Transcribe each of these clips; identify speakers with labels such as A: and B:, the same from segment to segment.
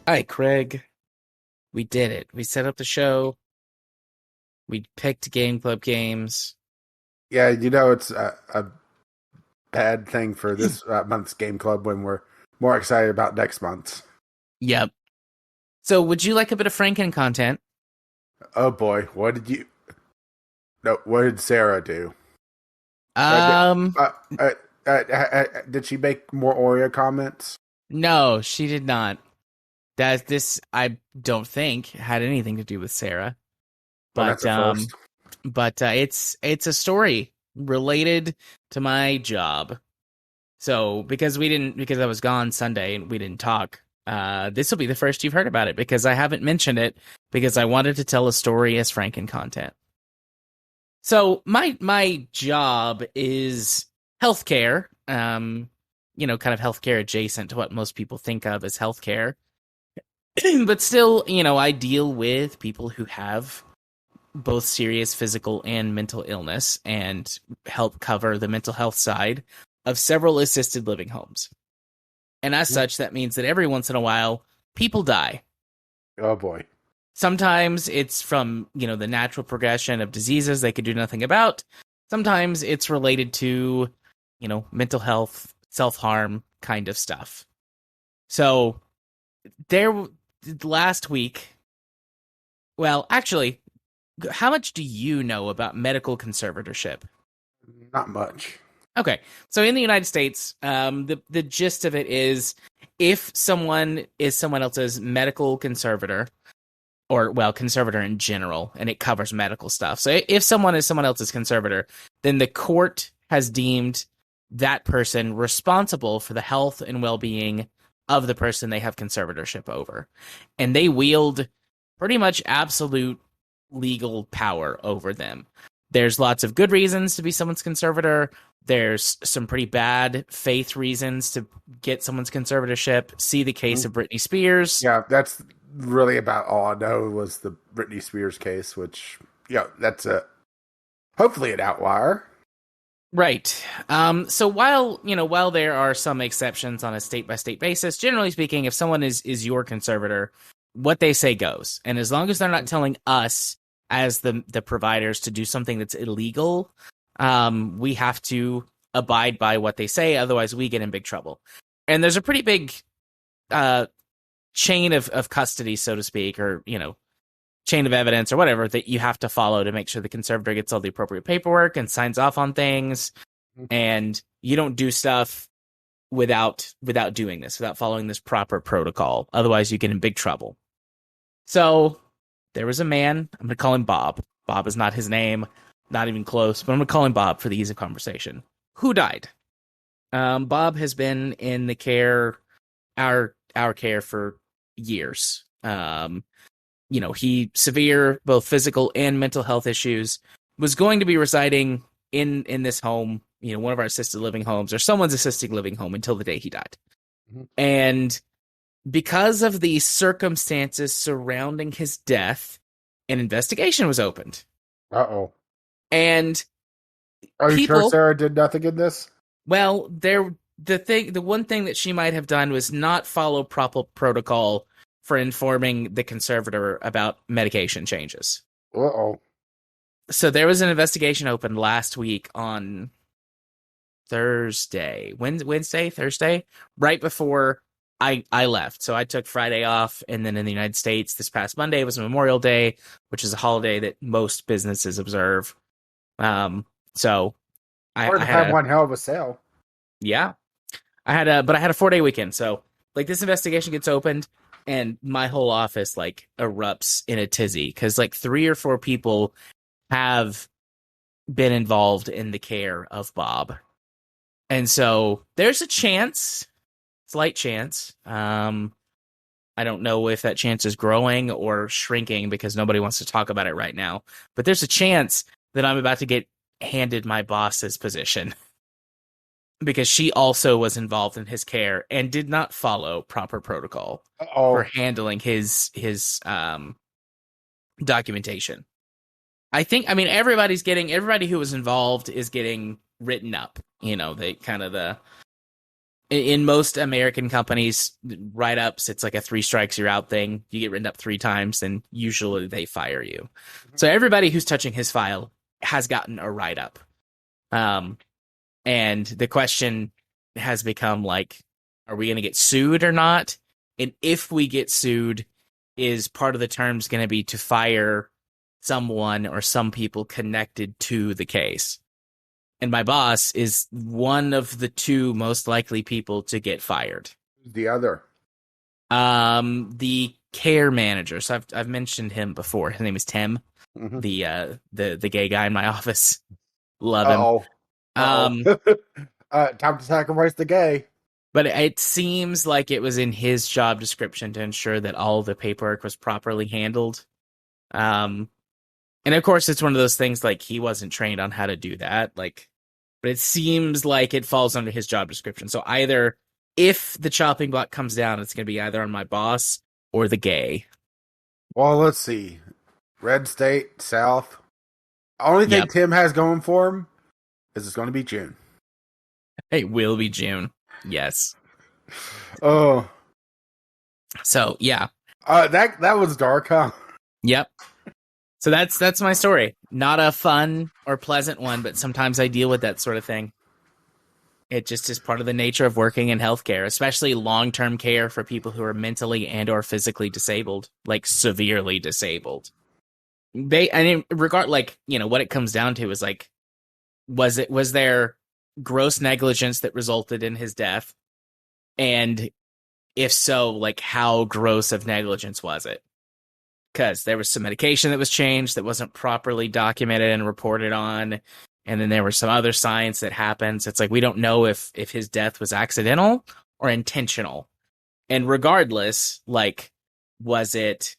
A: Hi, Craig. We did it. We set up the show. We picked game club games.
B: Yeah, it's a bad thing for this month's game club when we're more excited about next month's.
A: Yep. So, would you like a bit of Franken content?
B: Oh boy, what did Sarah do? Uh, did,
A: Um,
B: did she make more Oreo comments?
A: no, she did not. This I don't think had anything to do with Sarah,
B: Well, that's
A: but
B: a first.
A: it's a story related to my job. So, because I was gone Sunday and we didn't talk, this will be the first you've heard about it because I haven't mentioned it because I wanted to tell a story as Franken content. So my job is healthcare, kind of healthcare adjacent to what most people think of as healthcare. But still, I deal with people who have both serious physical and mental illness and help cover the mental health side of several assisted living homes. And as such, that means that every once in a while, people die.
B: Oh boy.
A: Sometimes it's from, the natural progression of diseases they could do nothing about. Sometimes it's related to, mental health, self-harm kind of stuff. So there last week, well, actually, how much do you know about medical conservatorship?
B: Not much.
A: Okay, so in the United States, the gist of it is if someone is someone else's medical conservator, or well, conservator in general, and it covers medical stuff. So if someone is someone else's conservator, then the court has deemed that person responsible for the health and well-being of the person they have conservatorship over. And they wield pretty much absolute legal power over them. There's lots of good reasons to be someone's conservator. There's some pretty bad faith reasons to get someone's conservatorship. See the case of Britney Spears.
B: Yeah, that's really about all I know was the Britney Spears case, which, that's hopefully an outlier.
A: Right. So while there are some exceptions on a state by state basis, generally speaking, if someone is your conservator, what they say goes. And as long as they're not telling us as the providers to do something that's illegal, we have to abide by what they say. Otherwise, we get in big trouble. And there's a pretty big chain of custody, so to speak, or chain of evidence or whatever that you have to follow to make sure the conservator gets all the appropriate paperwork and signs off on things. And you don't do stuff without doing this, without following this proper protocol. Otherwise, you get in big trouble. So there was a man. I'm going to call him Bob. Bob is not his name, not even close, but I'm going to call him Bob for the ease of conversation. Who died? Bob has been in the care, our care for years. He severe both physical and mental health issues, was going to be residing in this home, one of our assisted living homes or someone's assisted living home until the day he died. Mm-hmm. And because of the circumstances surrounding his death, an investigation was opened.
B: Uh-oh.
A: And
B: are you sure Sarah did nothing in this?
A: Well, the one thing that she might have done was not follow proper protocol for informing the conservator about medication changes.
B: Uh-oh.
A: So there was an investigation opened last week on Thursday, right before I left. So I took Friday off, and then in the United States, this past Monday was Memorial Day, which is a holiday that most businesses observe. So I
B: had one hell of a sale.
A: Yeah, I had a 4-day weekend. So this investigation gets opened, and my whole office erupts in a tizzy because 3 or 4 people have been involved in the care of Bob. And so there's a chance, slight chance. I don't know if that chance is growing or shrinking because nobody wants to talk about it right now. But there's a chance that I'm about to get handed my boss's position because she also was involved in his care and did not follow proper protocol for handling his documentation. Everybody who was involved is getting written up. They kind of In most American companies, write-ups, it's like a three strikes you're out thing. You get written up three times, and usually they fire you. So everybody who's touching his file has gotten a write-up. Um, and the question has become like, are we going to get sued or not? And if we get sued, is part of the terms going to be to fire someone or some people connected to the case? And my boss is one of the two most likely people to get fired.
B: Who's the other?
A: The care manager. So I've mentioned him before. His name is Tim,
B: Mm-hmm.
A: the gay guy in my office. Love him.
B: Uh-oh.
A: Um,
B: Uh-oh. Time to sacrifice the gay.
A: but it seems like it was in his job description to ensure that all the paperwork was properly handled. And of course, it's one of those things like he wasn't trained on how to do that. Like, but it seems like it falls under his job description. So either if the chopping block comes down, it's going to be either on my boss or the gay.
B: Well, let's see. Red State, South. Only thing
A: Yep.
B: Tim has going for him is it's going to be June.
A: It will be June. Yes.
B: Oh.
A: So yeah.
B: That was dark, huh?
A: Yep. So that's my story. Not a fun or pleasant one, but sometimes I deal with that sort of thing. It just is part of the nature of working in healthcare, especially long-term care for people who are mentally and or physically disabled, like severely disabled. What it comes down to is like, was there gross negligence that resulted in his death? And if so, like how gross of negligence was it? Because there was some medication that was changed that wasn't properly documented and reported on. And then there was some other science that happened. So it's like we don't know if his death was accidental or intentional. And regardless, like, was it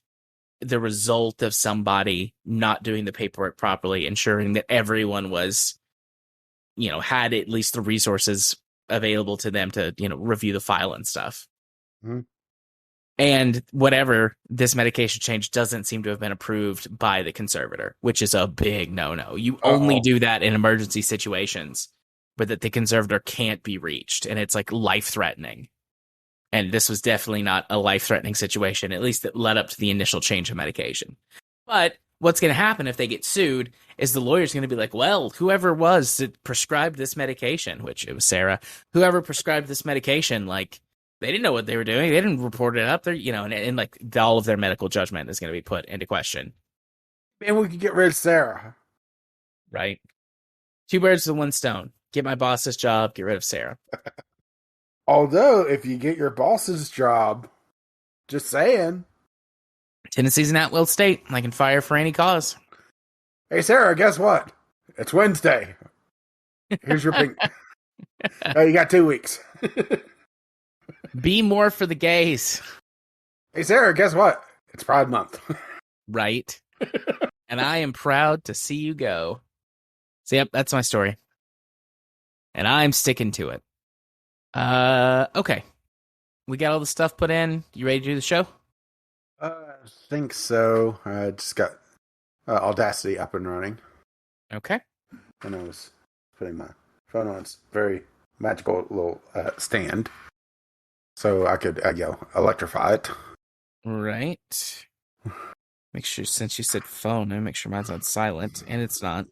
A: the result of somebody not doing the paperwork properly, ensuring that everyone was, had at least the resources available to them to, review the file and stuff.
B: Mm-hmm.
A: And whatever, this medication change doesn't seem to have been approved by the conservator, which is a big no-no. You only do that in emergency situations, but that the conservator can't be reached, and it's like life-threatening. And this was definitely not a life-threatening situation, at least that led up to the initial change of medication. But what's going to happen if they get sued is the lawyer's going to be like, well, whoever was that prescribed this medication, which it was Sarah, whoever prescribed this medication, like, they didn't know what they were doing. They didn't report it up there, and like all of their medical judgment is going to be put into question.
B: Man, we could get rid of Sarah.
A: Right. Two birds with one stone. Get my boss's job, get rid of Sarah.
B: Although, if you get your boss's job, just saying.
A: Tennessee's an at-will state. I can fire for any cause.
B: Hey, Sarah, guess what? It's Wednesday. Here's your pink. Oh, you got 2 weeks.
A: Be more for the gays.
B: Hey, Sarah, guess what? It's Pride Month.
A: Right. And I am proud to see you go. So, yep, that's my story. And I'm sticking to it. Okay. We got all the stuff put in. You ready to do the show?
B: I think so. I just got Audacity up and running.
A: Okay.
B: And I was putting my phone on its very magical little stand. So I could, electrify it.
A: Right. Make sure, since you said phone, I make sure mine's on silent, and it's not.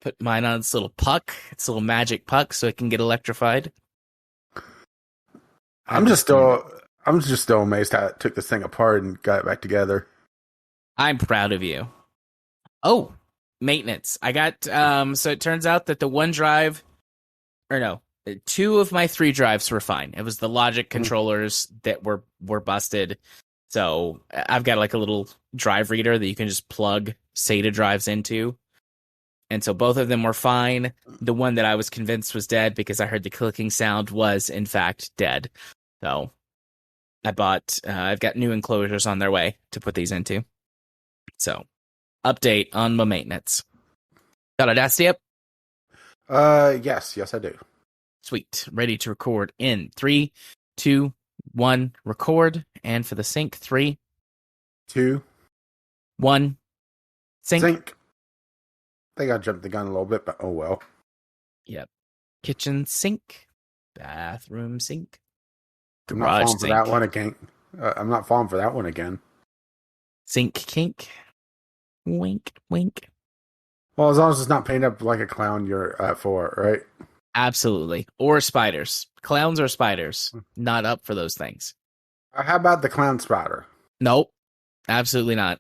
A: Put mine on its little puck, its little magic puck, so it can get electrified.
B: I'm just still amazed how it took this thing apart and got it back together.
A: I'm proud of you. Oh, maintenance. I got, so it turns out that the OneDrive, or no, 2 of my 3 drives were fine. It was the logic controllers that were busted. So I've got like a little drive reader that you can just plug SATA drives into. And so both of them were fine. The one that I was convinced was dead because I heard the clicking sound was in fact dead. So I've got new enclosures on their way to put these into. So update on my maintenance. Got Audacity up?
B: Yes, I do.
A: Sweet. Ready to record in 3, 2, 1, record. And for the sync, 3,
B: 2,
A: 1, sync.
B: I think I jumped the gun a little bit, but oh well.
A: Yep. Kitchen sink. Bathroom sink.
B: I'm not
A: Garage
B: falling for that
A: sink.
B: one again. I'm not falling for that one again.
A: Sink kink. Wink, wink.
B: Well, as long as it's not painted up like a clown, you're for it, right?
A: Absolutely. Or spiders. Clowns or spiders. Not up for those things.
B: How about the clown spider?
A: Nope. Absolutely not.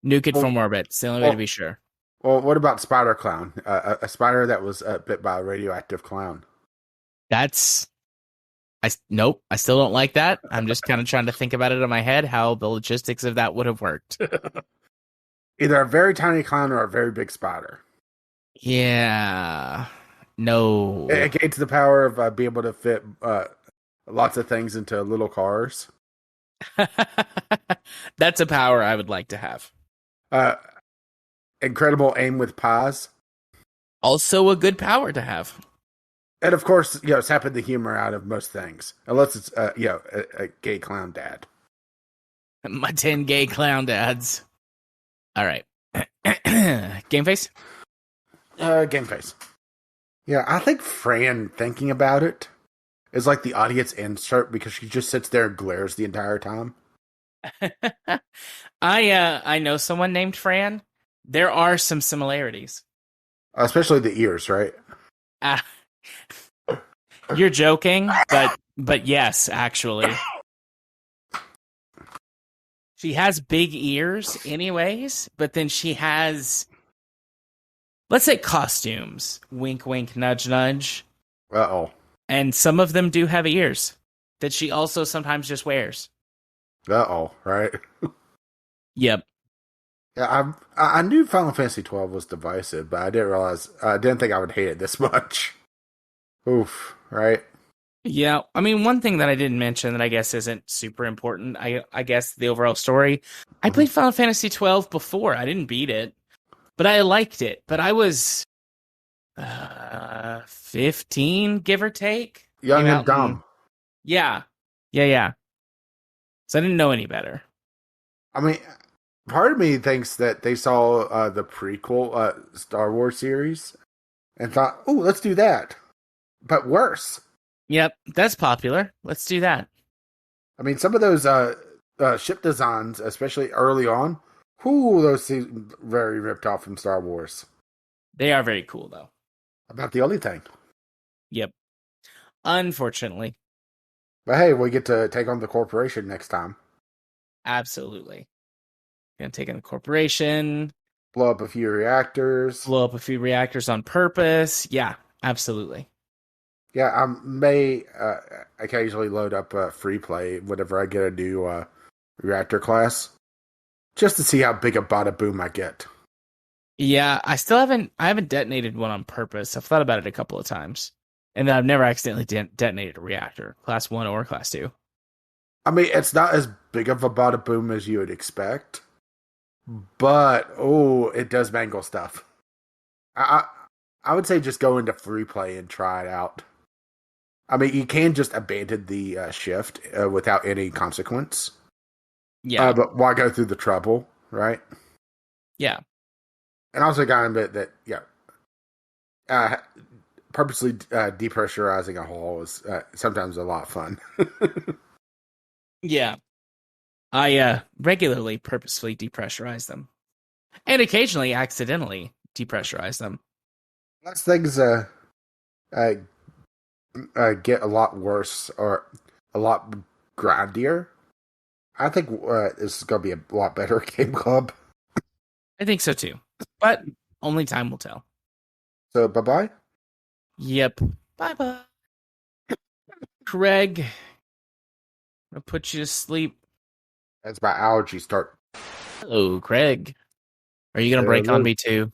A: Nuke it
B: Well,
A: from orbit. It's the only way to
B: well,
A: be sure.
B: well, what about spider clown? A spider that was bit by a radioactive clown.
A: That's nope. I still don't like that. I'm just kind of trying to think about it in my head how the logistics of that would have worked.
B: Either a very tiny clown or a very big spider.
A: Yeah. No.
B: It gains the power of being able to fit lots of things into little cars.
A: That's a power I would like to have.
B: Uh, incredible aim with pies.
A: Also a good power to have.
B: And of course, sapping the humor out of most things. Unless it's, a gay clown dad.
A: My 10 gay clown dads. All right. Game face?
B: Game face. Yeah, I think Fran thinking about it is like the audience insert because she just sits there and glares the entire time.
A: I know someone named Fran. There are some similarities.
B: Especially the ears, right?
A: Uh, you're joking, but yes, actually. She has big ears anyways, but then she has, let's say, costumes. Wink, wink, nudge, nudge.
B: Uh-oh.
A: And some of them do have ears that she also sometimes just wears.
B: Uh-oh, right?
A: Yep.
B: Yeah, I knew Final Fantasy 12 was divisive, but I didn't think I would hate it this much. Oof, right?
A: Yeah, I mean, one thing that I didn't mention that I guess isn't super important, I guess the overall story. I played Final Fantasy 12 before. I didn't beat it, but I liked it. But I was 15, give or take.
B: Young
A: Came
B: and
A: out
B: dumb.
A: yeah. Yeah. So I didn't know any better.
B: I mean, part of me thinks that they saw the prequel Star Wars series and thought, "Oh, let's do that," but worse.
A: Yep, that's popular. Let's do that.
B: I mean, some of those ship designs, especially early on, those seem very ripped off from Star Wars.
A: They are very cool, though.
B: About the only thing.
A: Yep. Unfortunately.
B: But hey, we get to take on the corporation next time.
A: Absolutely. Gonna take in the corporation.
B: Blow up a few reactors.
A: Blow up a few reactors on purpose. Yeah, absolutely.
B: Yeah, I may occasionally load up free play whenever I get a new reactor class, just to see how big a bada boom I get.
A: Yeah, I haven't detonated one on purpose. I've thought about it a couple of times. And then I've never accidentally detonated a reactor, class 1 or class 2.
B: I mean, it's not as big of a bada boom as you would expect, but it does mangle stuff. I would say just go into free play and try it out. I mean, you can just abandon the shift without any consequence.
A: Yeah.
B: But why go through the trouble, right?
A: Yeah.
B: And also got to admit that, purposely depressurizing a hull is sometimes a lot of fun.
A: Yeah. I regularly purposefully depressurize them. And occasionally accidentally depressurize them.
B: Unless things get a lot worse or a lot grindier, I think this is going to be a lot better game club.
A: I think so too. But only time will tell.
B: So, bye-bye?
A: Yep. Bye-bye. Craig, I'm gonna put you to sleep.
B: As my allergies start.
A: Hello, Craig. Are you gonna break on me too?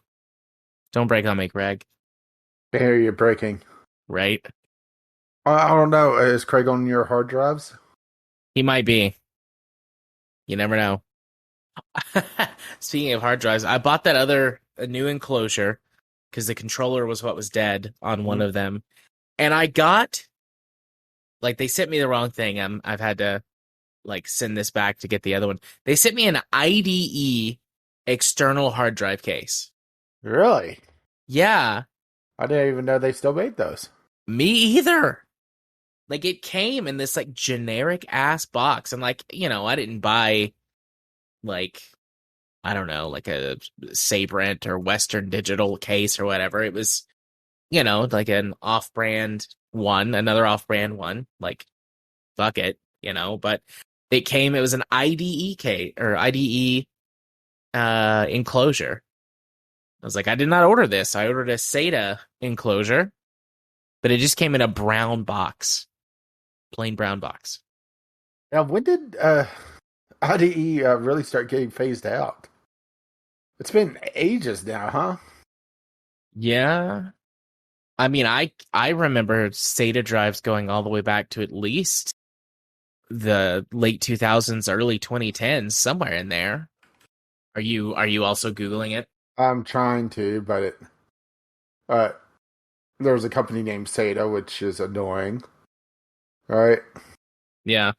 A: Don't break on me, Craig.
B: I hear you breaking.
A: Right?
B: I don't know. Is Craig on your hard drives?
A: He might be. You never know. Speaking of hard drives, I bought a new enclosure because the controller was what was dead on one of them. And I got, they sent me the wrong thing. I've had to, send this back to get the other one. They sent me an IDE external hard drive case.
B: Really?
A: Yeah.
B: I didn't even know they still made those.
A: Me either. Like it came in this like generic ass box, and like I didn't buy like I don't know like a Sabrent or Western Digital case or whatever. It was like an off-brand one, another off-brand one. Like fuck it, But it came. It was an IDE case or IDE enclosure. I was like, I did not order this. I ordered a SATA enclosure, but it just came in a brown box, plain brown box.
B: Now, when did IDE really start getting phased out? It's been ages now, huh?
A: Yeah. I mean, I remember SATA drives going all the way back to at least the late 2000s, early 2010s, somewhere in there. Are you also Googling it?
B: I'm trying to, but uh, there was a company named SATA, which is annoying. All right.
A: Yeah.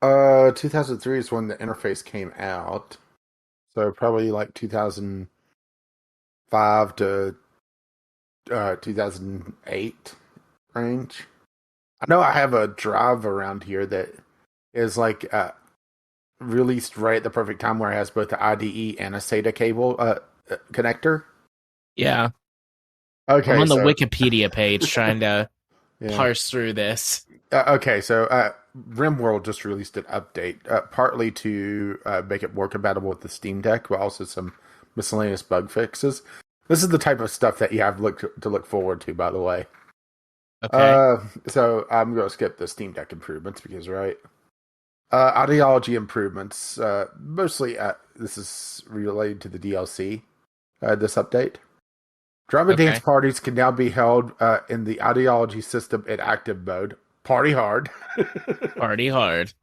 B: 2003 is when the interface came out. So probably like 2005 to 2008 range. I know I have a drive around here that is like released right at the perfect time where it has both the IDE and a SATA cable connector.
A: Yeah. I'm
B: Okay,
A: on the
B: so
A: Wikipedia page trying to
B: yeah.
A: parse through this.
B: Okay, so RimWorld just released an update, partly to make it more compatible with the Steam Deck, but also some miscellaneous bug fixes. This is the type of stuff that you have to look forward to, by the way.
A: Okay.
B: So I'm going to skip the Steam Deck improvements because, right? Ideology improvements. Mostly, this is related to the DLC. This update. Drum and dance
A: Okay.
B: parties can now be held in the ideology system in active mode. Party hard.
A: Party hard.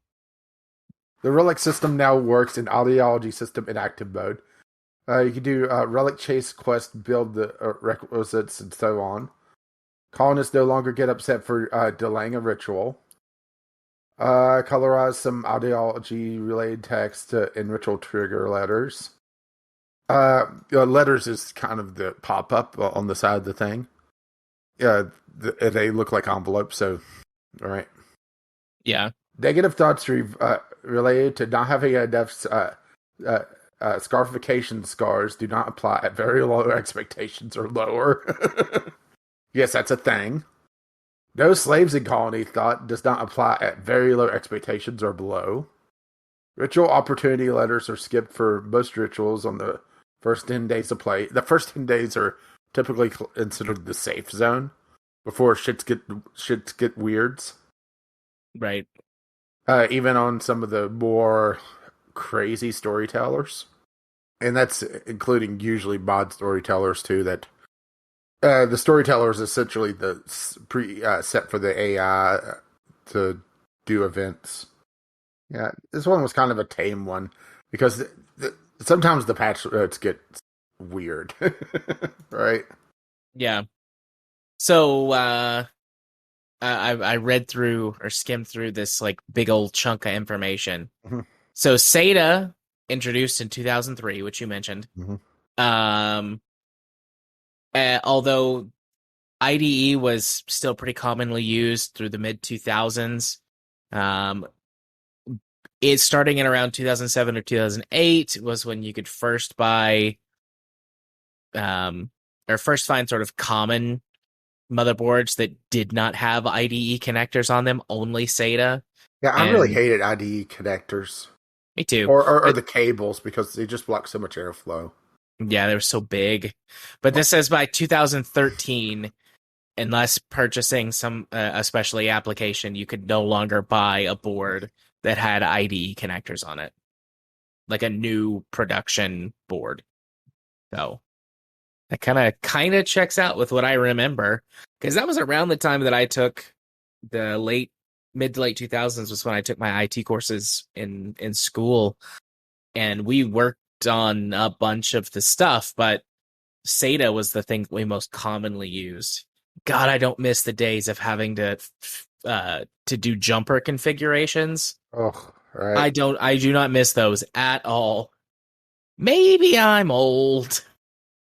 B: The relic system now works in ideology system in active mode. You can do relic chase quest, build the requisites, and so on. Colonists no longer get upset for delaying a ritual. Colorize some ideology-related text in ritual trigger letters. Letters is kind of the pop-up on the side of the thing. Yeah, they look like envelopes, so, all right.
A: Yeah.
B: Negative thoughts related to not having enough scarification scars do not apply at very low expectations or lower. Yes, that's a thing. No slaves in colony thought does not apply at very low expectations or below. Ritual opportunity letters are skipped for most rituals on the first 10 days of play. The first 10 days are typically considered the safe zone before shits get weirds.
A: Right.
B: Even on some of the more crazy storytellers. And that's including usually mod storytellers too, that the storyteller is essentially the set for the AI to do events. Yeah, this one was kind of a tame one because sometimes the patch notes get weird, right?
A: Yeah. So I read through or skimmed through this like big old chunk of information.
B: Mm-hmm.
A: So SATA introduced in 2003, which you mentioned.
B: Mm-hmm.
A: Um, although IDE was still pretty commonly used through the mid 2000s. Um, it starting in around 2007 or 2008 was when you could first buy or first find sort of common motherboards that did not have IDE connectors on them, only SATA.
B: Yeah, I really
A: And
B: hated IDE connectors
A: me too.
B: or
A: But
B: the cables because they just block so much airflow.
A: yeah, they were so big. But this says by 2013, unless purchasing some a specialty application, you could no longer buy a board that had IDE connectors on it, like a new production board. So that kind of checks out with what I remember, because that was around the time that I took the mid to late 2000s was when I took my IT courses in school, and we worked on a bunch of the stuff, but SATA was the thing we most commonly used. God, I don't miss the days of having to do jumper configurations.
B: Oh, right.
A: I do not miss those at all. Maybe I'm old.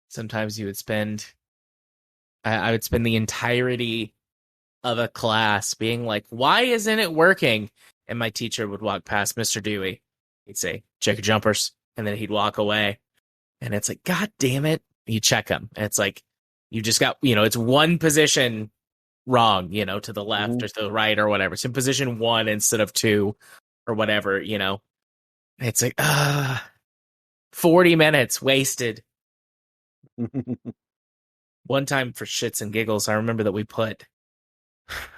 A: Sometimes you would spend I would spend the entirety of a class being like, why isn't it working? And my teacher would walk past Mr. Dewey. He'd say, check your jumpers. And then he'd walk away. And it's like, God damn it. You check them. And it's like, you just got, it's one position wrong, to the left or to the right or whatever. It's in position 1 instead of 2 or whatever. It's like, 40 minutes wasted. One time for shits and giggles, I remember that we put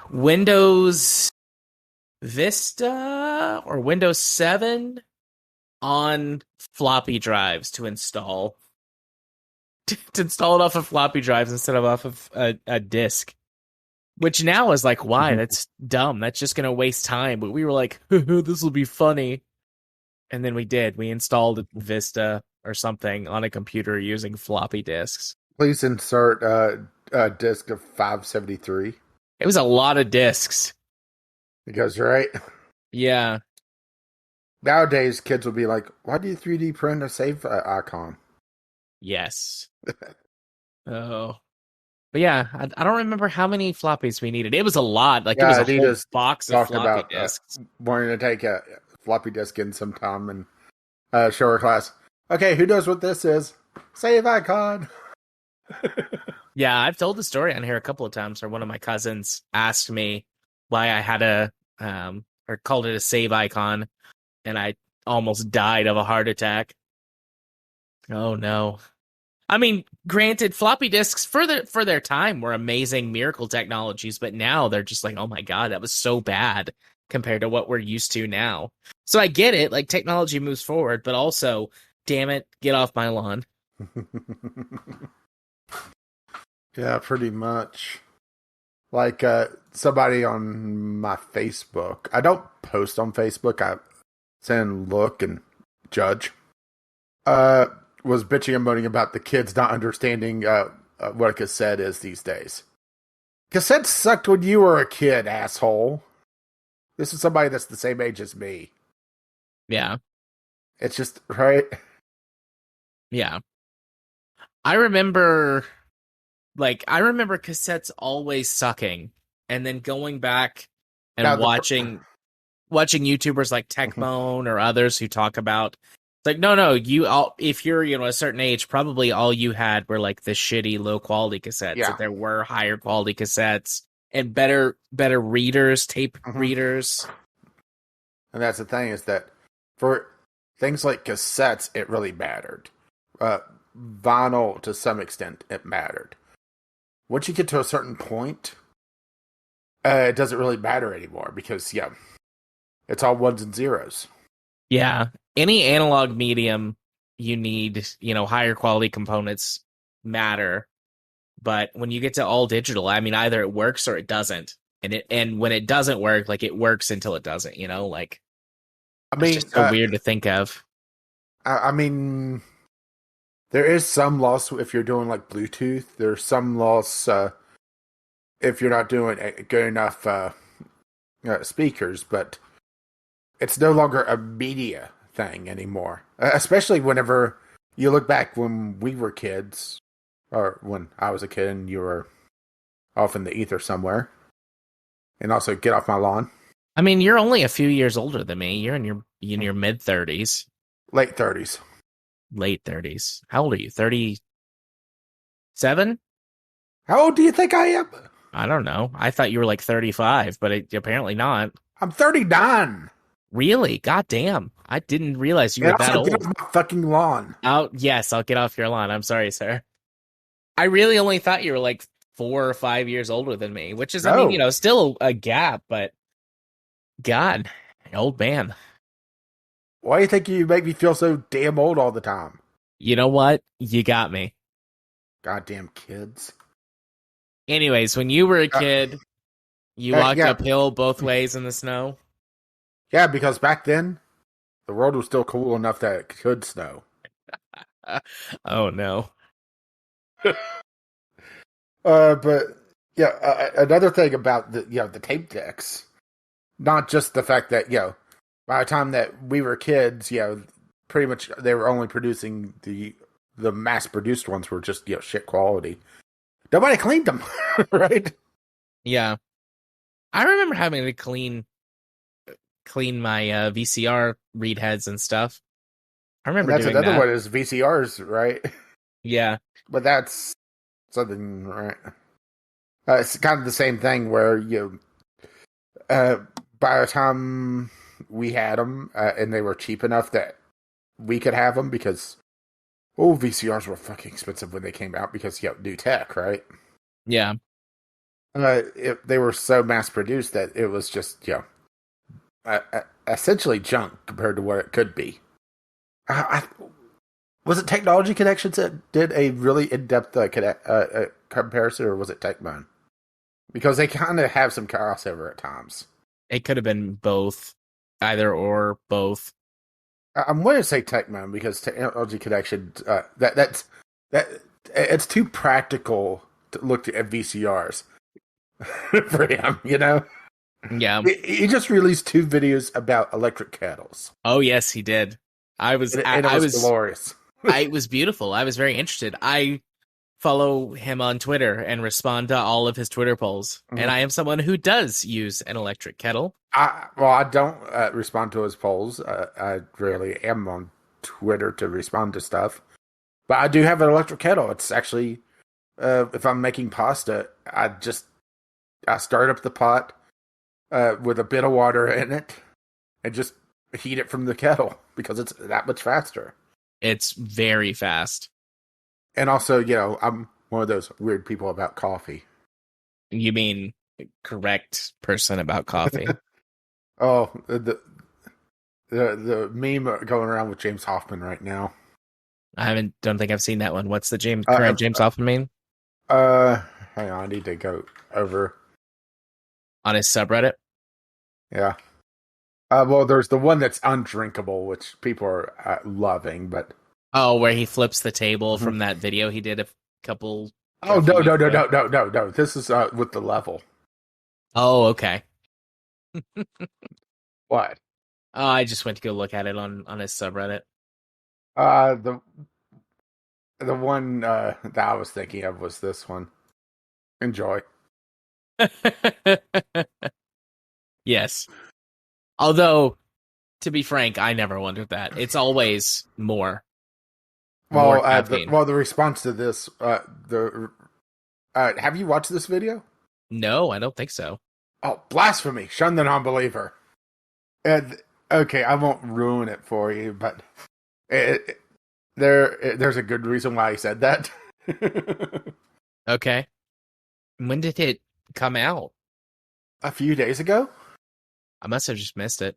A: Windows Vista or Windows 7 on floppy drives to install. To install it off of floppy drives instead of off of a disk. Which now is like, why? That's dumb. That's just going to waste time. But we were like, this will be funny. And then we did. We installed Vista or something on a computer using floppy disks.
B: Please insert a disk of 573.
A: It was a lot of disks.
B: It goes right.
A: Yeah.
B: Nowadays, kids will be like, why do you 3D print a save icon?
A: Yes. Oh. But yeah, I don't remember how many floppies we needed. It was a lot. Like, it was a whole box of floppy disks.
B: Wanting to take a floppy disk in sometime and show our class. Okay, who knows what this is? Save icon.
A: Yeah, I've told the story on here a couple of times where one of my cousins asked me why I had or called it a save icon, and I almost died of a heart attack. Oh no. I mean, granted, floppy disks for their time were amazing miracle technologies, but now they're just like, oh my God, that was so bad compared to what we're used to now. So I get it, like technology moves forward, but also, damn it, get off my lawn.
B: Yeah, pretty much. Like somebody on my Facebook. I don't post on Facebook. I send look and judge. Was bitching and moaning about the kids not understanding what a cassette is these days. Cassettes sucked when you were a kid, asshole. This is somebody that's the same age as me.
A: Yeah.
B: It's just, right?
A: Yeah. I remember cassettes always sucking, and then going back and watching YouTubers like TechMoan or others who talk about, it's like, no, if you're, a certain age, probably all you had were like the shitty low quality cassettes.
B: Yeah.
A: That there were higher quality cassettes and better readers, tape readers.
B: And that's the thing, is that for things like cassettes, it really mattered. Vinyl, to some extent, it mattered. Once you get to a certain point, it doesn't really matter anymore because, it's all ones and zeros.
A: Yeah. Any analog medium, you need, higher quality components matter. But when you get to all digital, I mean, either it works or it doesn't. And when it doesn't work, like, it works until it doesn't, like, it's just so weird to think of.
B: I mean, there is some loss if you're doing like Bluetooth. There's some loss if you're not doing good enough speakers, but it's no longer a media thing anymore. Especially whenever you look back when we were kids, or when I was a kid and you were off in the ether somewhere. And also, get off my lawn.
A: I mean, you're only a few years older than me. You're in your mid 30s.
B: Late 30s.
A: Late 30s. How old are you? 37?
B: How old do you think I am?
A: I don't know. I thought you were like 35, but apparently not.
B: I'm 39.
A: Really? God damn. I didn't realize you were that old.
B: Get off my fucking lawn.
A: Yes, I'll get off your lawn. I'm sorry, sir. I really only thought you were like 4 or 5 years older than me, which is, I mean, still a gap, but God, old man.
B: Why do you think you make me feel so damn old all the time?
A: You know what? You got me.
B: Goddamn kids.
A: Anyways, when you were a kid, you walked uphill both ways in the snow?
B: Yeah, because back then, the world was still cool enough that it could snow.
A: Oh, no.
B: But, another thing about the tape decks, not just the fact that, by the time that we were kids, pretty much they were only producing the mass-produced ones were just, shit quality. Nobody cleaned them, right?
A: Yeah. I remember having to clean my VCR read heads and stuff. I
B: And
A: remember
B: that's
A: doing
B: another
A: that.
B: one is VCRs, right?
A: Yeah.
B: But that's something, right? It's kind of the same thing where uh, by the time we had them and they were cheap enough that we could have them because VCRs were fucking expensive when they came out because new tech, right?
A: Yeah.
B: They were so mass produced that it was just essentially junk compared to what it could be. Was it Technology Connections that did a really in depth comparison, or was it TechMoan? Because they kind of have some crossover at times.
A: It could have been both, either or both.
B: I'm going to say TechMoan because Technology Connection that it's too practical to look at VCRs for him.
A: Yeah.
B: He just released 2 videos about electric kettles,
A: Oh yes, he did. I was
B: and it was glorious.
A: it was beautiful. I was very interested. I follow him on Twitter and respond to all of his Twitter polls.
B: Mhm.
A: And I am someone who does use an electric kettle.
B: I don't respond to his polls. I rarely am on Twitter to respond to stuff, but I do have an electric kettle. It's actually if I'm making pasta, I start up the pot with a bit of water in it and just heat it from the kettle because it's that much faster.
A: It's very fast.
B: And also, I'm one of those weird people about coffee.
A: You mean correct person about coffee.
B: Oh, the meme going around with James Hoffman right now.
A: Don't think I've seen that one. What's the
B: Uh,
A: current James Hoffman meme?
B: Hang on, I need to go over.
A: On his subreddit?
B: Yeah. Well, there's the one that's undrinkable, which people are loving, but
A: Oh, where he flips the table from that video he did a couple.
B: oh
A: a few
B: no no
A: weeks
B: no
A: ago.
B: no no no no! This is with the level.
A: Oh, okay.
B: What?
A: Oh, I just went to go look at it on his subreddit.
B: The one that I was thinking of was this one. Enjoy.
A: Yes. Although, to be frank, I never wondered that. It's always more
B: Well,
A: caffeine.
B: the response to this, have you watched this video?
A: No, I don't think so.
B: Oh, blasphemy! Shun the non-believer. And okay, I won't ruin it for you, but there's a good reason why he said that.
A: Okay. When did it come out?
B: A few days ago.
A: I must have just missed it.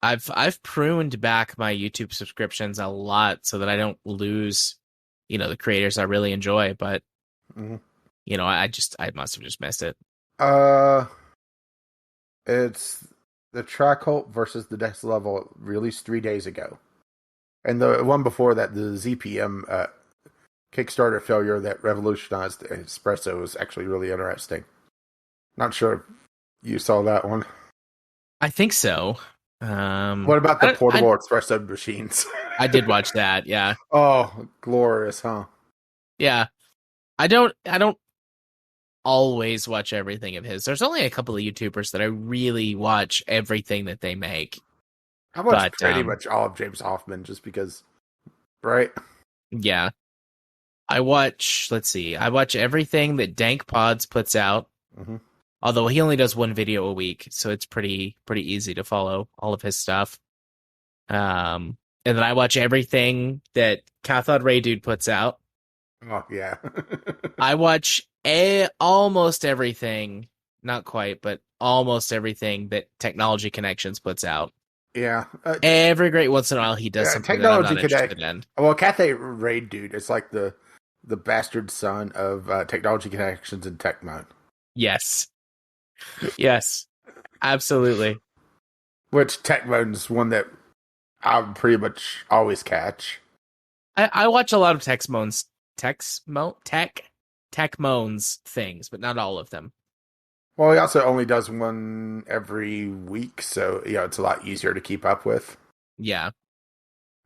A: I've pruned back my YouTube subscriptions a lot so that I don't lose, the creators I really enjoy, but
B: Mm-hmm.
A: I must have just missed it.
B: It's the Tricult versus the Next Level released 3 days ago, and the one before that, the ZPM Kickstarter failure that revolutionized espresso, was actually really interesting. Not sure if you saw that one.
A: I think so.
B: What about the portable espresso machines?
A: I did watch that, yeah.
B: Oh, glorious, huh?
A: Yeah. I don't always watch everything of his. There's only a couple of YouTubers that I really watch everything that they make.
B: I watch pretty much all of James Hoffman just because, right?
A: Yeah. I watch everything that Dank Pods puts out.
B: Mm-hmm.
A: Although he only does one video a week, so it's pretty easy to follow all of his stuff. And then I watch everything that Cathode Ray Dude puts out.
B: Oh yeah.
A: I watch almost everything, not quite, but almost everything that Technology Connections puts out.
B: Yeah.
A: Every great once in a while he does something that I'm not interested in.
B: Well, Cathode Ray Dude is like the bastard son of Technology Connections and TechMoan.
A: Yes. Yes. Absolutely.
B: Which TechMoan's one that I pretty much always catch.
A: I watch a lot of Tech Moans things, but not all of them.
B: Well, he also only does one every week, so it's a lot easier to keep up with.
A: Yeah.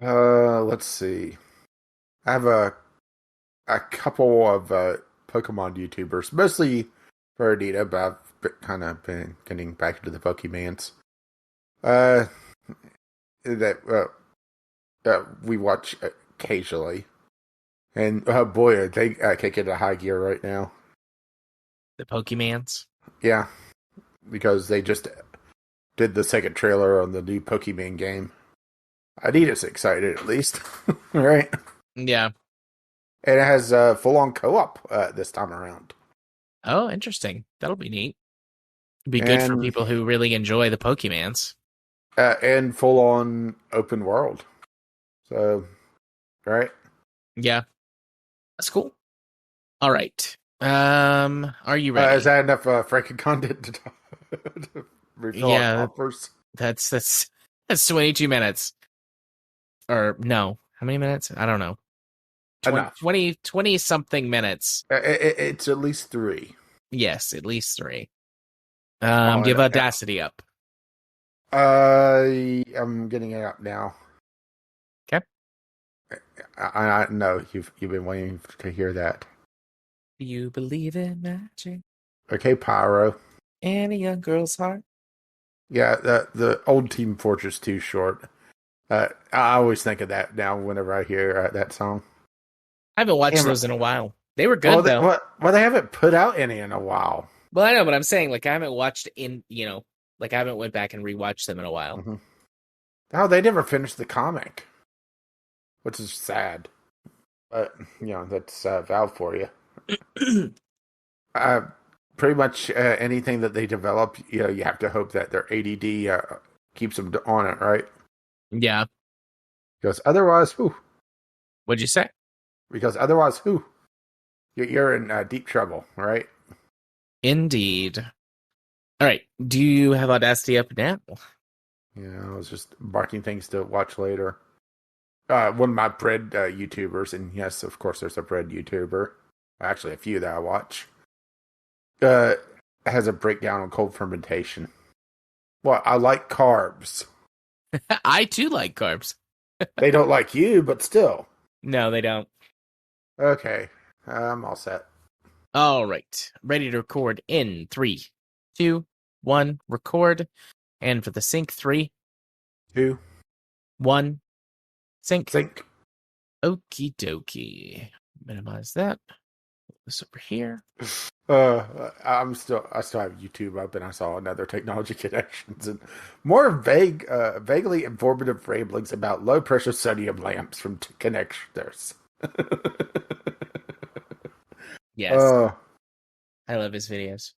B: Let's see. I have a couple of Pokemon YouTubers, mostly for Adita, but I've kind of been getting back into the Pokemans. Uh, that we watch occasionally, and oh boy, are they kicking into high gear right now.
A: The Pokemans.
B: Yeah, because they just did the second trailer on the new Pokemon game. I need us excited at least, right?
A: Yeah.
B: And it has full on co-op this time around,
A: Oh, interesting. That'll be neat. Be good for
B: and
A: people who really enjoy the Pokemans.
B: and full on open world. So, right?
A: Yeah, that's cool. All right. Are you
B: Is
A: ready?
B: that enough Franken content to refill our
A: Yeah,
B: coffers?
A: that's 22 minutes. Or no, how many minutes? I don't know. 20,
B: Enough.
A: 20 something minutes.
B: It's at least 3.
A: Yes, at least 3.
B: Well,
A: Give Audacity up.
B: I'm getting it up now.
A: Okay.
B: I know you've been waiting to hear that.
A: Do you believe in magic
B: Okay, Pyro.
A: and a young girl's heart?
B: Yeah, the old Team Fortress 2 short. I always think of that now whenever I hear that song.
A: I haven't watched
B: Damn it.
A: those in a while. They were
B: Well,
A: good though.
B: they haven't put out any in a while.
A: Well, I know, but I'm saying like I haven't watched like I haven't went back and rewatched them in a while.
B: Mm-hmm. Oh, they never finished the comic, which is sad. But that's Valve for you. Uh, Pretty much anything that they develop, you have to hope that their ADD keeps them on it, right?
A: Yeah.
B: Because otherwise, whew.
A: What'd you say?
B: Because otherwise, whew, you're in deep trouble, right?
A: Indeed. All right. Do you have Audacity up now?
B: I was just marking things to watch later. One of my bread YouTubers, and yes, of course, there's a bread YouTuber. Actually, a few that I watch. Has a breakdown on cold fermentation. Well, I like carbs.
A: I too like carbs.
B: They don't like you, but still.
A: No, they don't.
B: Okay, I'm all set.
A: All right. Ready to record in 3, 2, 1, record. And for the sync, 3,
B: 2,
A: 1, sync.
B: sync.
A: Okie dokie. Minimize that. Put this over here.
B: I still have YouTube up, and I saw another technology connections and more vaguely informative ramblings about low pressure sodium lamps from connectors.
A: Yes. I love his videos.